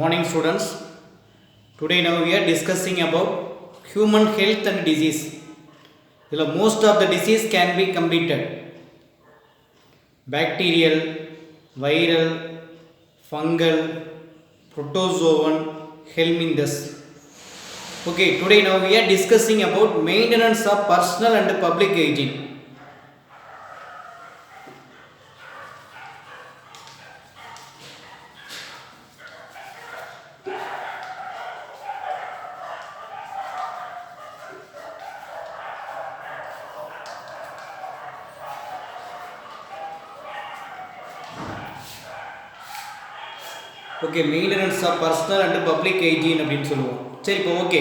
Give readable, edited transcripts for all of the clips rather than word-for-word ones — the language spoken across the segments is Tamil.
Morning students. Today now we are discussing about human health and disease. Most of the disease can be completed. Bacterial, viral, fungal, protozoan, helminthus. Okay, today now we are discussing about maintenance of personal and public hygiene. Okay, maintenance of personal and public hygiene அப்படின்னு சொல்லுவோம். சரி, இப்போ ஓகே,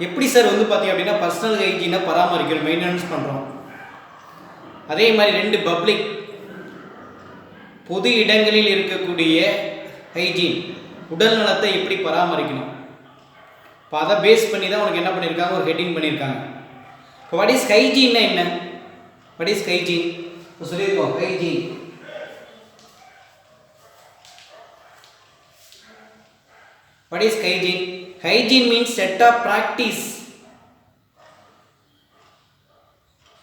எப்படி சார் பார்த்தீங்க அப்படின்னா பர்சனல் ஹைஜீனை பராமரிக்கிறோம், மெயின்டெனன்ஸ் பண்ணுறோம். அதே மாதிரி ரெண்டு பப்ளிக் பொது இடங்களில் இருக்கக்கூடிய ஹைஜீன், உடல் நலத்தை எப்படி பராமரிக்கணும், இப்போ அதை பேஸ் பண்ணி தான் உனக்கு என்ன பண்ணியிருக்காங்க, ஒரு ஹெட்டிங் பண்ணியிருக்காங்க. இப்போ வாட் இஸ் ஹைஜீன்னா என்ன? What is hygiene? இப்போ சொல்லியிருக்கோம் hygiene. What is hygiene? Hygiene means set of practice.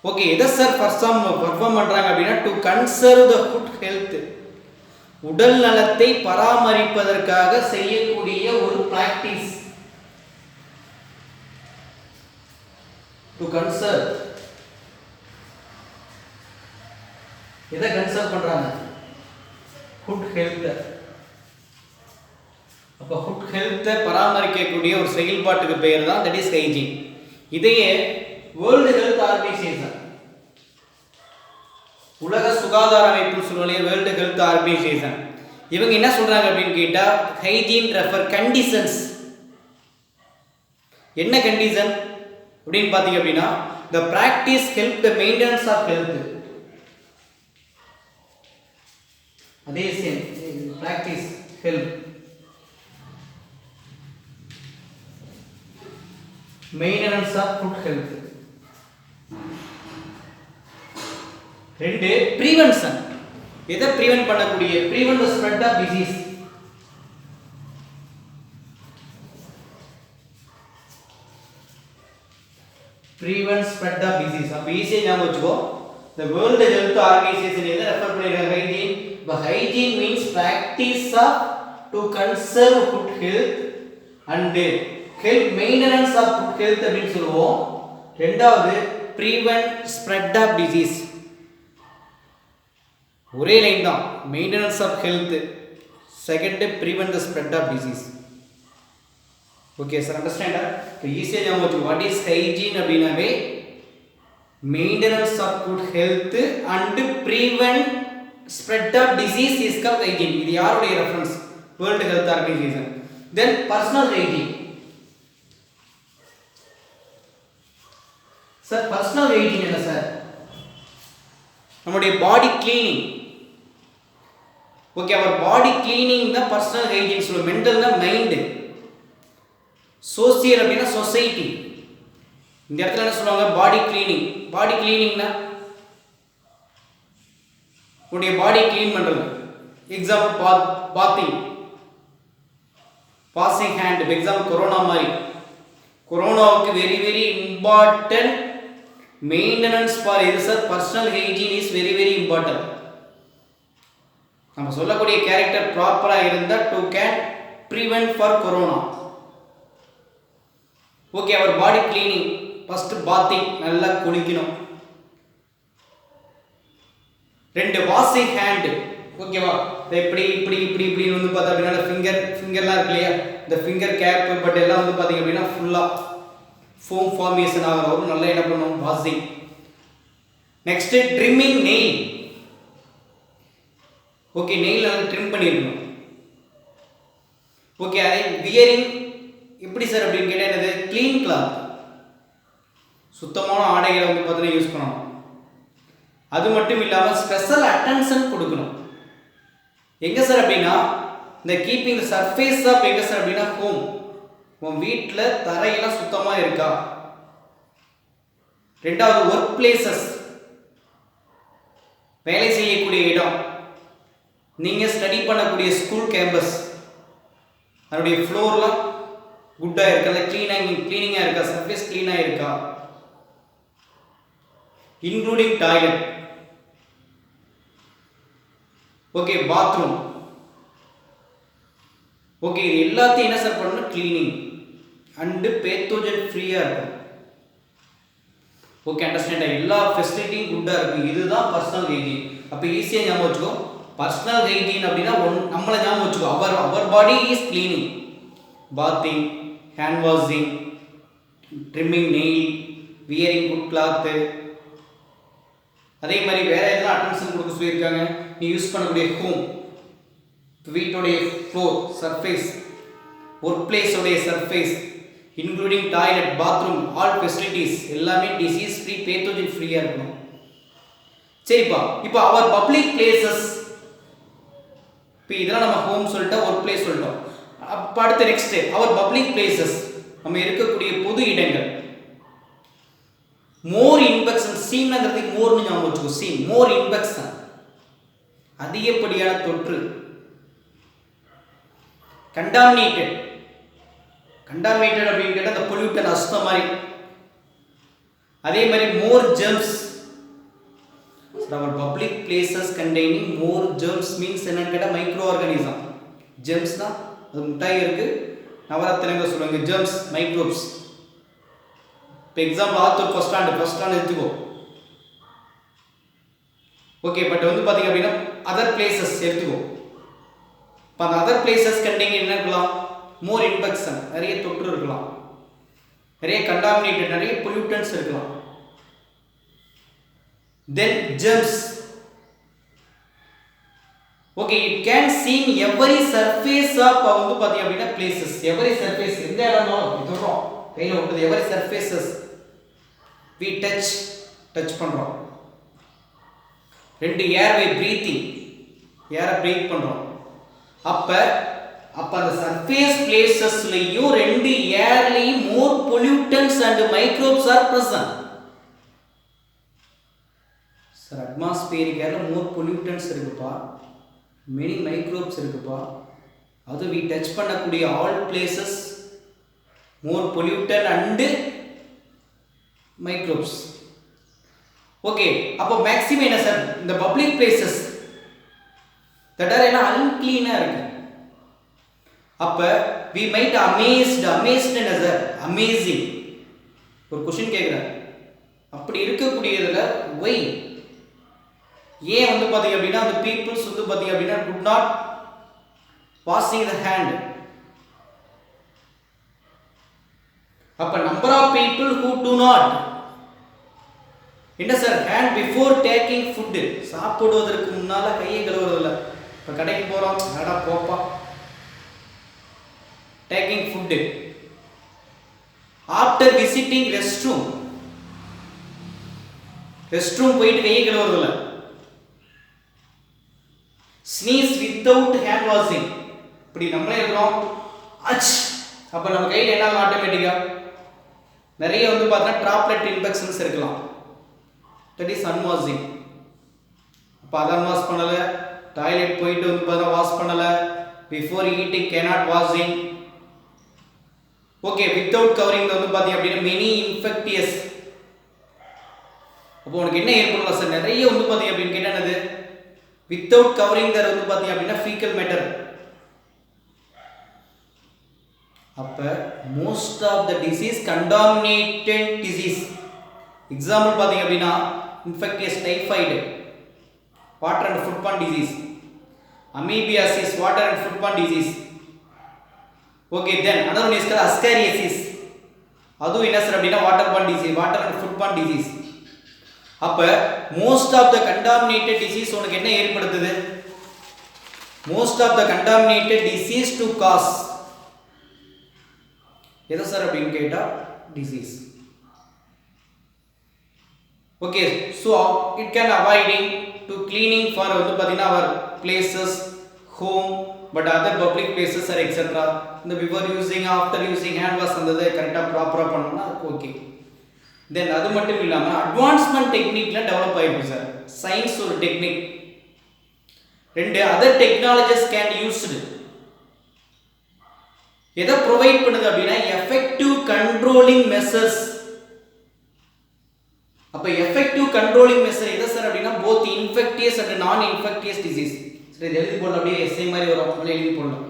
Okay, எதை சார் பர்ஃபார்ம் பண்றாங்க அப்படின்னா to conserve the good health, உடல் நலத்தை பராமரிப்பதற்காக செய்யக்கூடிய ஒரு பிராக்டிஸ். to conserve, எதை கன்சர்வ் பண்றாங்க? good health. அப்போ குட் ஹெல்த்தை பராமரிக்கக்கூடிய ஒரு செயல்பாட்டுக்கு பெயர் தான் தட் இஸ் ஹைஜீன். இதையே வேர்ல்டு ஹெல்த் ஆர்கனைசேஷன், உலக சுகாதார அமைப்புன்னு சொல்லுவாங்க, வேர்ல்டு ஹெல்த் ஆர்கனைசேஷன், இவங்க என்ன சொல்றாங்க அப்படின்னு கேட்டா ஹைஜீன் ரெஃபர் கண்டிஷன்ஸ். என்ன கண்டிஷன் அப்படின்னு பார்த்தீங்க அப்படின்னா the practice help the maintenance of health. அதே same practice help maintenance of good health. ரெண்டு prevention, எதை prevent பண்ணக்கூடிய? prevent the spread of disease. prevent spread of disease. அப்ப ஈஸியா ஞாபகம் வச்சுக்கோ, the world health organization எதை ரெஃபர் பண்ணிருக்காங்க? hygiene. but hygiene means practice of to conserve good health and help maintenance of good health அப்படின்னு சொல்லுவோம். ரெண்டாவது prevent spread of disease. ஒரே லைன் தான், maintenance of health, second prevent the spread of disease. okay sir, understand? so ஈஸியா ஞாபகம் வச்சுக்கோ, what is hygiene அப்படினாவே maintenance of good health and prevent spread of disease is called hygiene. இது யாருடைய reference? World health organization. then personal hygiene. Sir personal hygiene என்ன சார்? நம்முடைய பாடி கிளீனிங். ஓகே, அவர் பாடி கிளீனிங் தான் பர்சனல் ஹைஜீன் சொல்லுவோம். மென்டல் தான் மைண்டு, சோசியல் அப்படின்னா சொசைட்டி. இந்த இடத்துல என்ன சொல்லுவாங்க? Body cleaning. பாடி கிளீனிங்னா உடைய பாடி கிளீன் பண்றது. Example bathing, washing hand. Example corona மாதிரி, கொரோனாவுக்கு very very important maintenance for இது sir personal hygiene is very very important. நம்ம சொல்லக்கூடிய கேரக்டர் ப்ராப்பரா இருந்தா to can prevent for corona. Okay, our body cleaning, first bathing, நல்லா குளிக்கணும். ரெண்டு வாஷிங் ஹேண்ட். ஓகேவா, இப்படி இப்படி இப்படி இப்படின்னு பார்த்தா அப்படின்னா ஃபிங்கர்லாம் இருக்கு இல்லையா, இந்த ஃபிங்கர் கேப் பட் எல்லாம் பார்த்தீங்க அப்படின்னா ஃபுல்லாக ஃபோம் ஃபார்மேஷன் ஆகிற வரும். நல்லா என்ன பண்ணுவோம்? Washing. Next trimming nail. Okay, nail நல்லா ட்ரிம் பண்ணியிருக்கணும். ஓகே, அதே வியரிங். எப்படி சார் அப்படின்னு கேட்டால் என்னது? க்ளீன் கிளாத், சுத்தமான ஆடைகளை பார்த்தீங்கன்னா யூஸ் பண்ணணும். அது மட்டும் இல்லாமல் ஸ்பெஷல் அட்டென்ஷன் கொடுக்கணும். எங்க சார் அப்படின்னா இந்த கீப்பிங் சர்ஃபேஸ் ஆஃப் எங்க சார் அப்படின்னா ஹோம். உன் வீட்டில் தரையெல்லாம் சுத்தமாக இருக்கா? ரெண்டாவது ஒர்க் பிளேசஸ், வேலை செய்யக்கூடிய இடம். நீங்கள் ஸ்டடி பண்ணக்கூடிய ஸ்கூல் கேம்பஸ் அதனுடைய ஃப்ளோர்லாம் குட்டாக இருக்கா, இல்லை க்ளீனிங்காக இருக்கா, சர்ஃபேஸ் க்ளீனாக இருக்கா, including toilet, okay bathroom, okay இது எல்லாத்தையும் என்ன சார் பண்ணணும், க்ளீனிங் அண்டு பேத்தோஜன் ஃப்ரீயாக இருக்கும். ஓகே அண்டர்ஸ்டாண்டா, எல்லா ஃபெசிலிட்டியும் குட்டாக இருக்கும். இதுதான் பர்சனல் ஹைஜீன். அப்போ ஈஸியாக ஞாபகம் வச்சுக்கோ, பர்சனல் ஹைஜீன் அப்படின்னா நம்மளை ஞாபகம் வச்சுக்கோ, அவர் body is cleaning, bathing, hand washing, trimming nail, wearing good cloth. அதே மாதிரி வேற எதெல்லாம் அட்டென்ஷன் கொடுக்க சொல்லியிருக்காங்க, நீ யூஸ் பண்ணக்கூடிய ஹோம், வீட்டோடைய ஃப்ளோர் சர்ஃபேஸ், ஒர்க் பிளேஸோடைய surface, including toilet, bathroom, all facilities எல்லாமே டிசீஸ் ஃப்ரீ, பேத்தோஜன் ஃப்ரீயாக இருக்கணும். சரிப்பா, இப்போ அவர் பப்ளிக் பிளேசஸ், இப்போ இதெல்லாம் நம்ம ஹோம் சொல்லிட்டோம், ஒர்க் பிளேஸ் சொல்லிட்டோம். அப்போ அடுத்த நெக்ஸ்ட் அவர் பப்ளிக் பிளேசஸ், நம்ம இருக்கக்கூடிய பொது இடங்கள். மோர் இன்ஃபெக்ஷன், சீம்ங்கிறதுக்கு மோர்னு ஞாபகம் வச்சுக்கோ, சீம் மோர் இன்ஃபெக்ஷன், அதிகப்படியான தொற்று. கண்டாமினேட்டட் அப்படின்னு கேட்டால் அந்த பொல்யூட்டன் அசுத்தம் மாதிரி. அதே மாதிரி மோர் ஜெர்ம்ஸ், அவர் பப்ளிக் பிளேசஸ் கண்டெய்னிங் மோர் ஜெர்ம்ஸ் மீன்ஸ் என்னன்னு கேட்டால் மைக்ரோ ஆர்கானிசம். ஜெர்ம்ஸ் தான் அது முட்டாய் இருக்கு, நவரத்தினங்க சொல்லுவாங்க ஜெர்ம்ஸ், மைக்ரோப்ஸ். இப்போ எக்ஸாம்பிள் ஆத்தூர் ஃபர்ஸ்ட் ஸ்டாண்ட் எடுத்துக்கோ. ஓகே, பட் வந்து பார்த்தீங்க அப்படின்னா அதர் பிளேசஸ் எடுத்துக்கோ. இப்போ அந்த அதர் பிளேசஸ் கண்டெய்னிங் என்ன இருக்கலாம், மோர் இன்ஃபெக்ஷன், நிறைய தொற்று இருக்கலாம், நிறைய கண்டாமினேட்டட், நிறைய பொல்யூட்டன்ஸ் இருக்கலாம். Then germs, okay it can seen every surface of வந்து பார்த்தீங்க அப்படின்னா பிளேசஸ், எவரி சர்ஃபேஸ் எந்த இடம்னாலும் சொல்கிறோம் கையில் விட்டது, எவரி சர்ஃபேசஸ் வி டச் பண்ணுறோம். ரெண்டு ஏர்வே பிரீத்திங், ஏரை பிரீத் பண்ணுறோம். அப்போ அந்த சர்ஃபேஸ் பிளேசஸ்லையும் ரெண்டு ஏர்லையும் more pollutants and microbes are present. Sir atmospheric ஏரில் மோர் பொல்யூட்டன்ஸ் இருக்குப்பா, மெனி மைக்ரோப்ஸ் இருக்குப்பா. அது வி டச் பண்ணக்கூடிய all places more pollutant and microbes. Okay, அப்போ மேக்ஸிமம் என்ன சார், இந்த பப்ளிக் பிளேசஸ் தட் ஆர் என்ன அன்கிளீனாக இருக்கு. அப்போ வி மைட் அமேஸ்ட் என்ன சார், அமேசிங். ஒரு கொஸ்டின் கேட்குறேன், அப்படி இருக்கக்கூடியதில் ஒய் ஏன் வந்து பார்த்தீங்க அப்படின்னா அந்த பீப்புள்ஸ் வந்து பார்த்தீங்க அப்படின்னா good not washing the hand. அப்போ number of people who do not என்ன sir, hand before taking food, சாப்பிடுவதற்கு முன்னால் கையை கழுவுறதில்ல. இப்போ கடைக்கு போகிறோம், அடா போப்பா, taking food. After visiting rest room போயிட்டு கையை கழுவுறதில்ல. ஸ்னீஸ் வித்தவுட் ஹேண்ட் வாஷிங், இப்படி நம்மளே இருக்கிறோம் அச், அப்போ நம்ம கையில் என்ன ஆட்டோமேட்டிக்காக நிறைய வந்து பார்த்தீங்கன்னா ட்ராப்லெட் இன்ஃபெக்ஷன்ஸ் இருக்கலாம். That is unwashing. அப்போ அதை அன்வாஷ் பண்ணலை, டாய்லெட் போயிட்டு வந்து பார்த்தா வாஷ் பண்ணலை, before eating cannot washing. Okay, without covering வந்து பார்த்தீங்க அப்படின்னா மெனி இன்ஃபெக்டியஸ். அப்போ உனக்கு என்ன ஏற்படலாம் சார், நிறைய வந்து பார்த்தீங்க அப்படின்னு கேட்டால் என்னது, வித்தவுட் கவரிங் தர் வந்து பார்த்தீங்க அப்படின்னா ஃபீக்கல் மேட்டர். அப்போ most of the disease contaminated disease. Example பார்த்தீங்க அப்படின்னா infectious typhoid, water and food borne disease. Amoebiasis, water and food borne disease. Okay, then another one is called ascariasis. அதுவும் என்ன சார் அப்படின்னா water borne disease, water and food borne disease. அப்போ most of the contaminated disease உனக்கு என்ன ஏற்படுத்துது, most of the contaminated disease to cause எது சார் அப்படின்னு கேட்டால் disease. Okay, so it can avoiding to cleaning for வந்து பார்த்தீங்கன்னா our places, home, but other public places are etcetera. இந்த before using, after using hand wash அந்த கரெக்டாக ப்ராப்பராக பண்ணோம்னா ஓகே. தென் அது மட்டும் இல்லாமல் அட்வான்ஸ்மெண்ட் டெக்னிக்லாம் டெவலப் ஆகிருக்கு சார். சயின்ஸ் ஒரு டெக்னிக், ரெண்டு அதர் டெக்னாலஜிஸ் கேன் யூஸ்டு எதை ப்ரொவைட் பண்ணுது அப்படின்னா எஃபெக்டிவ் கண்ட்ரோலிங் மெஷர்ஸ். அப்ப எஃபெக்டிவ் கண்ட்ரோலிங் மெஷர் எதை சார் அப்படின்னா both infectious and non infectious disease. சரி இது எழுதி போடலாம், அப்படியே எஸ்ஐ மாதிரி வரும், அப்படியே எழுதி போடலாம்.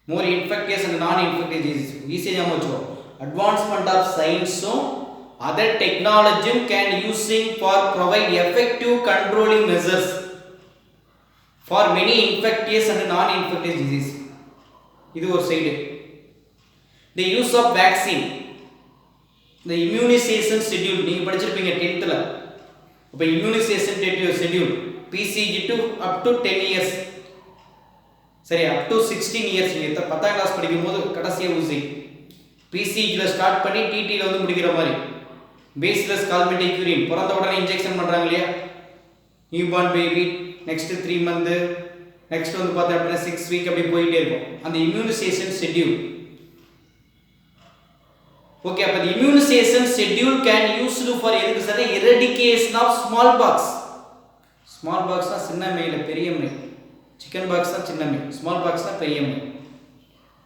More infectious and non infectious disease ஈஸியாக ஞாபகம் வச்சுக்கோ. அட்வான்ஸ்மெண்ட் ஆஃப் சயின்ஸும் அதர் டெக்னாலஜியும் can using for provide effective controlling measures for many infectious and non infectious disease. இது ஒரு side. the use of vaccine, the immunization schedule நீங்க படிச்சிருப்பீங்க 10th ல. அப்ப immunization schedule PCG to up to 10 years, சரி up to 16 years. நீங்க 10th கிளாஸ் படிக்கும்போது கடைசியா ஊசி PCG ல ஸ்டார்ட் பண்ணி TT ல வந்து முடிக்கிற மாதிரி. பேஸ்லெஸ் கால்மெட்டிக்யூரின் பிறந்த உடனே இன்ஜெக்ஷன் பண்றாங்க இல்லையா, newborn baby, next 3 month, next வந்து பார்த்தா அப்படின்னா 6 week அப்படி போயிட்டே இருக்கும் அந்த இம்யூனைசேஷன் ஷெட்யூல். ஓகே, அப்ப the immunization schedule can used for எதுக்கு sir? eradication of small pox. small pox னா சின்ன மையில பெரிய மை, சிக்கன் பாக்ஸ் தான் சின்ன மை, ஸ்மால் பாக்ஸ் தான் பெரிய மை.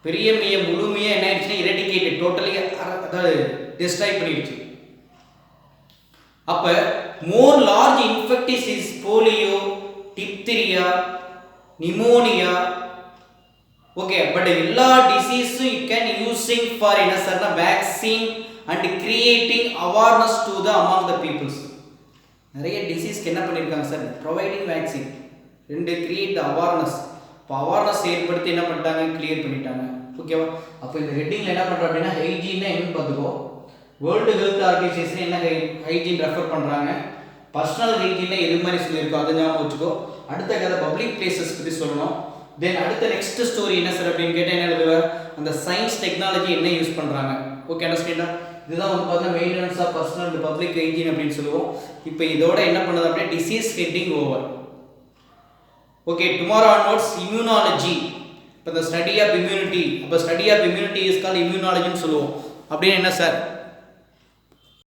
பெரிய மையை முழுமையா என்ன ஆயிடுச்சுன்னா eradicate டோட்டலி, அதாவது டிஸ்ட்ராய் பண்ணிடுச்சு. அப்ப more large infectious is polio, diphtheria, pneumonia. Okay, but எல்லா disease it can using for என்ன சார்னா vaccine and creating awareness to the among the peoples. நிறைய டிசீஸ்க்கு என்ன பண்ணிருக்காங்க சார்? providing vaccine, ரெண்டு create the awareness. இப்போ awareness ஏற்படுத்தி என்ன பண்ணிட்டாங்க? கிளியர் பண்ணிட்டாங்க. ஓகேவா? அப்போ இந்த ஹெட்டிங்ல என்ன பண்றோம் அப்படின்னா ஹைஜீன் என்னன்னு பார்த்துக்கோ. வேர்ல்டு ஹெல்த் ஆர்கனைசேஷன் என்ன ஹைஜீன் ரெஃபர் பண்றாங்க, பர்சனல் ஹைஜீன்ல எது மாதிரி சொல்லியிருக்கோ அதை ஞாபகம் வச்சுக்கோ. அடுத்த கதை பப்ளிக் பிளேசஸ் பற்றி சொல்லணும். தென் அடுத்த நெக்ஸ்ட் ஸ்டோரி என்ன சார் அப்படின்னு கேட்டால் என்ன எழுதுவ, அந்த சயின்ஸ் டெக்னாலஜி என்ன யூஸ் பண்ணுறாங்க. ஓகே, அண்டர்ஸ்டாண்டா? இதுதான் வந்து பார்த்தீங்கன்னா maintenance of personal and public hygiene அப்படின்னு சொல்லுவோம். இப்போ இதோட என்ன பண்ணுது அப்படின்னா disease heading over. Okay, tomorrow onwards immunology. இப்போ இந்த ஸ்டடி ஆஃப் இம்யூனிட்டி, அப்போ study of immunity is called இம்யூனாலஜின்னு சொல்லுவோம். அப்படின்னு என்ன சார்?